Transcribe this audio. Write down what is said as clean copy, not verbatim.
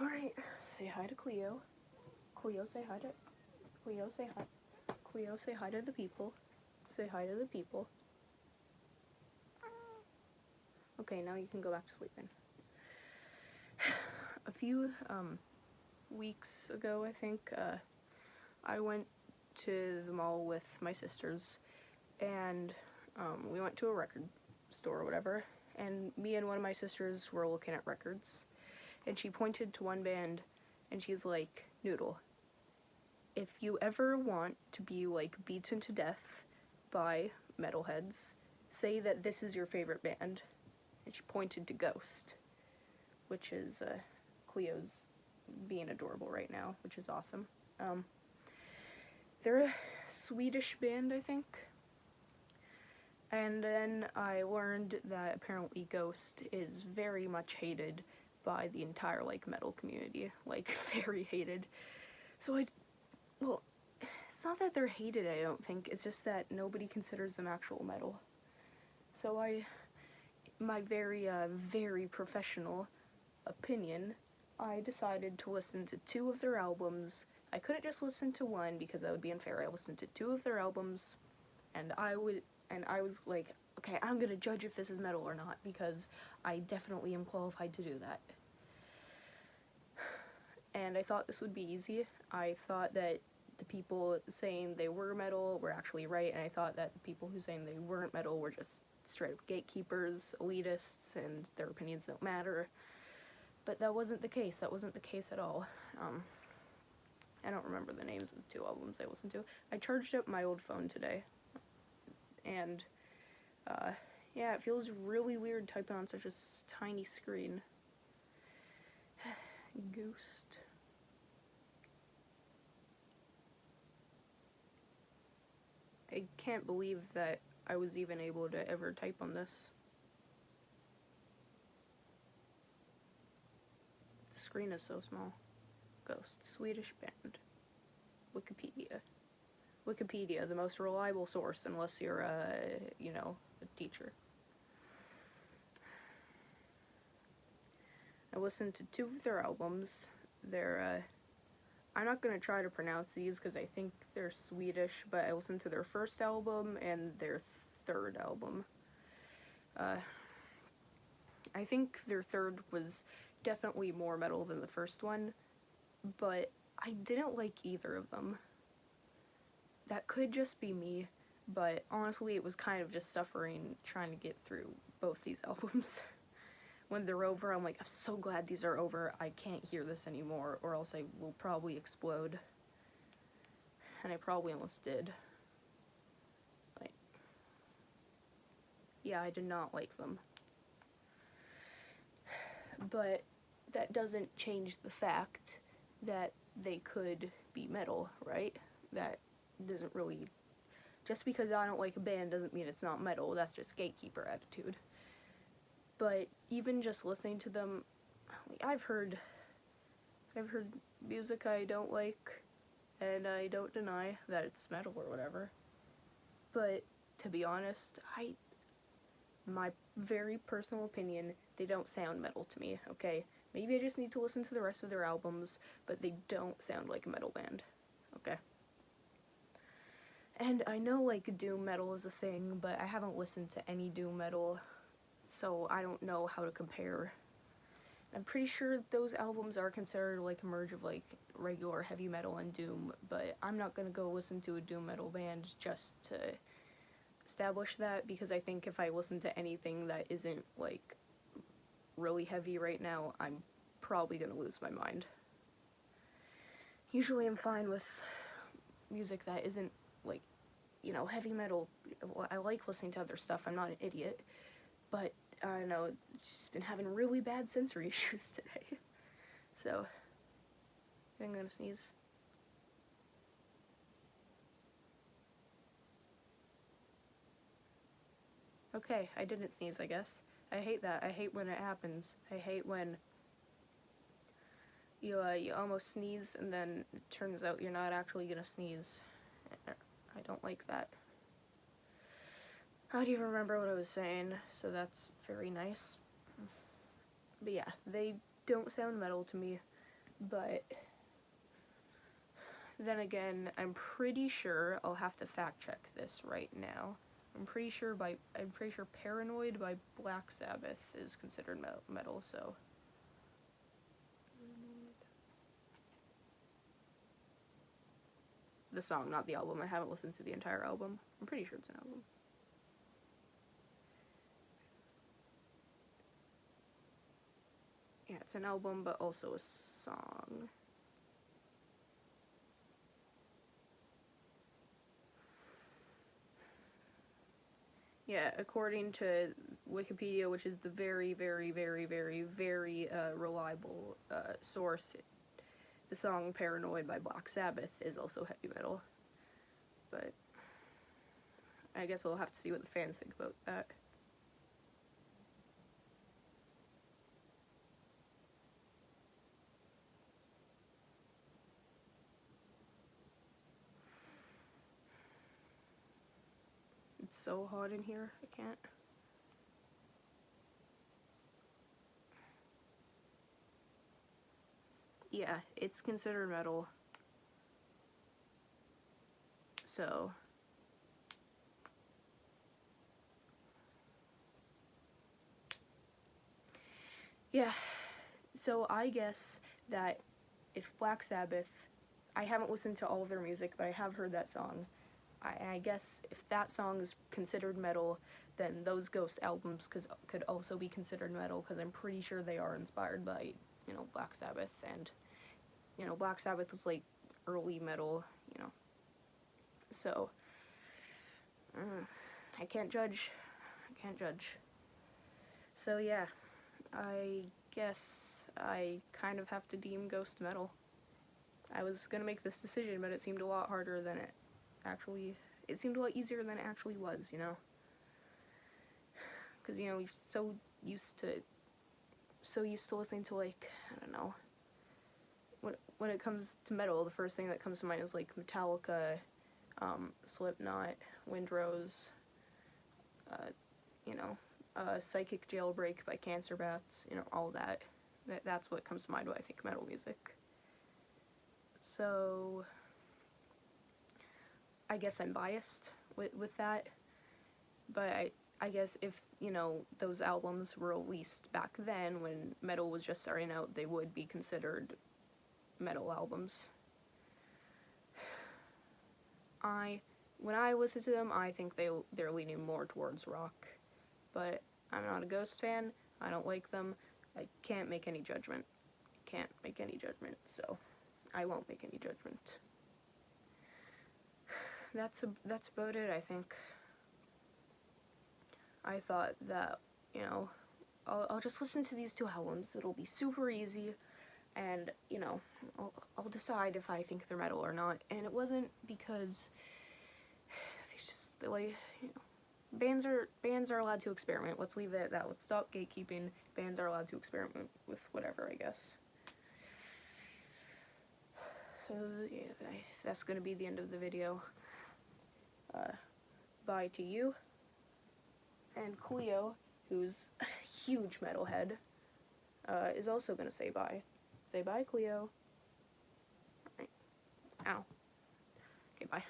Alright, say hi to Cleo. Cleo, say hi to... Cleo, say hi. Cleo, say hi to the people. Say hi to the people. Okay, now you can go back to sleeping. A few weeks ago, I think, I went to the mall with my sisters, and we went to a record store or whatever, and me and one of my sisters were looking at records, and she pointed to one band, and she's like, Noodle, if you ever want to be, like, beaten to death by metalheads, say that this is your favorite band. And she pointed to Ghost, which is, Cleo's being adorable right now, which is awesome. They're a Swedish band, I think. And then I learned that apparently Ghost is very much hated by the entire, like, metal community. Like, very hated. So well, it's not that they're hated, I don't think. It's just that nobody considers them actual metal. So my very, very professional opinion, I decided to listen to 2 of their albums. I couldn't just listen to one because that would be unfair. I listened to 2 of their albums, and I was like, okay, I'm gonna judge if this is metal or not, because I definitely am qualified to do that. And I thought this would be easy. I thought that the people saying they were metal were actually right, and I thought that the people who saying they weren't metal were just straight up gatekeepers, elitists, and their opinions don't matter. But that wasn't the case. That wasn't the case at all. I don't remember the names of the 2 albums I listened to. I charged up my old phone today, and yeah, it feels really weird typing on such a tiny screen. Ghost. I can't believe that I was even able to ever type on this. The screen is so small. Ghost, Swedish band. Wikipedia. Wikipedia, the most reliable source, unless you're a teacher. I listened to 2 of their albums. They're, I'm not gonna try to pronounce these because I think they're Swedish, but I listened to their first album and their 3rd album. I think their 3rd was definitely more metal than the first one, but I didn't like either of them. That could just be me, but honestly it was kind of just suffering trying to get through both these albums. When they're over, I'm like, I'm so glad these are over. I can't hear this anymore, or else I will probably explode. And I probably almost did. Like, yeah, I did not like them. But that doesn't change the fact that they could be metal, right? That doesn't really... Just because I don't like a band doesn't mean it's not metal. That's just gatekeeper attitude. But even just listening to them, I've heard music I don't like, and I don't deny that it's metal or whatever. But to be honest, my very personal opinion, they don't sound metal to me, okay? Maybe I just need to listen to the rest of their albums, but they don't sound like a metal band, okay? And I know, like, doom metal is a thing, but I haven't listened to any doom metal, so I don't know how to compare. I'm pretty sure those albums are considered, like, a merge of, like, regular heavy metal and doom, but I'm not gonna go listen to a doom metal band just to establish that, because I think if I listen to anything that isn't, like, really heavy right now, I'm probably gonna lose my mind. Usually I'm fine with music that isn't, like, heavy metal. I like listening to other stuff, I'm not an idiot, but I don't know, just been having really bad sensory issues today. So, I'm gonna sneeze. Okay, I didn't sneeze, I guess. I hate that. I hate when it happens. I hate when you almost sneeze and then it turns out you're not actually gonna sneeze. I don't like that. I don't even remember what I was saying, so that's very nice. But yeah, they don't sound metal to me. But then again, I'm pretty sure I'll have to fact check this right now. I'm pretty sure Paranoid by Black Sabbath is considered metal, so the song, not the album. I haven't listened to the entire album. I'm pretty sure it's an album. Yeah, it's an album, but also a song. Yeah, according to Wikipedia, which is the very, very, very, very, very reliable source, the song Paranoid by Black Sabbath is also heavy metal. But I guess we'll have to see what the fans think about that. It's so hot in here, I can't. Yeah, it's considered metal. So yeah, so I guess that if Black Sabbath, I haven't listened to all of their music, but I have heard that song. I guess if that song is considered metal, then those Ghost albums could also be considered metal, because I'm pretty sure they are inspired by, Black Sabbath, and, Black Sabbath was, like, early metal, so, I can't judge. So, yeah, I guess I kind of have to deem Ghost metal. I was gonna make this decision, but it seemed a lot harder than it seemed a lot easier than it actually was, because, we're so used to listening to, like, I don't know, when it comes to metal, the first thing that comes to mind is, like, Metallica, Slipknot, Windrose, Psychic Jailbreak by Cancer Bats, all that. That's what comes to mind when I think metal music. So I guess I'm biased with that, but I guess if, those albums were released back then when metal was just starting out, they would be considered metal albums. When I listen to them, I think they're leaning more towards rock, but I'm not a Ghost fan. I don't like them. I can't make any judgment. So I won't make any judgment. That's about it, I think. I thought that, I'll just listen to these two albums. It'll be super easy, and, I'll decide if I think they're metal or not. And it wasn't because bands are allowed to experiment. Let's leave it at that. Let's stop gatekeeping. Bands are allowed to experiment with whatever, I guess. So yeah, that's gonna be the end of the video. Bye to you. And Cleo, who's a huge metalhead, is also gonna say bye. Say bye, Cleo. Alright. Ow. Okay, bye.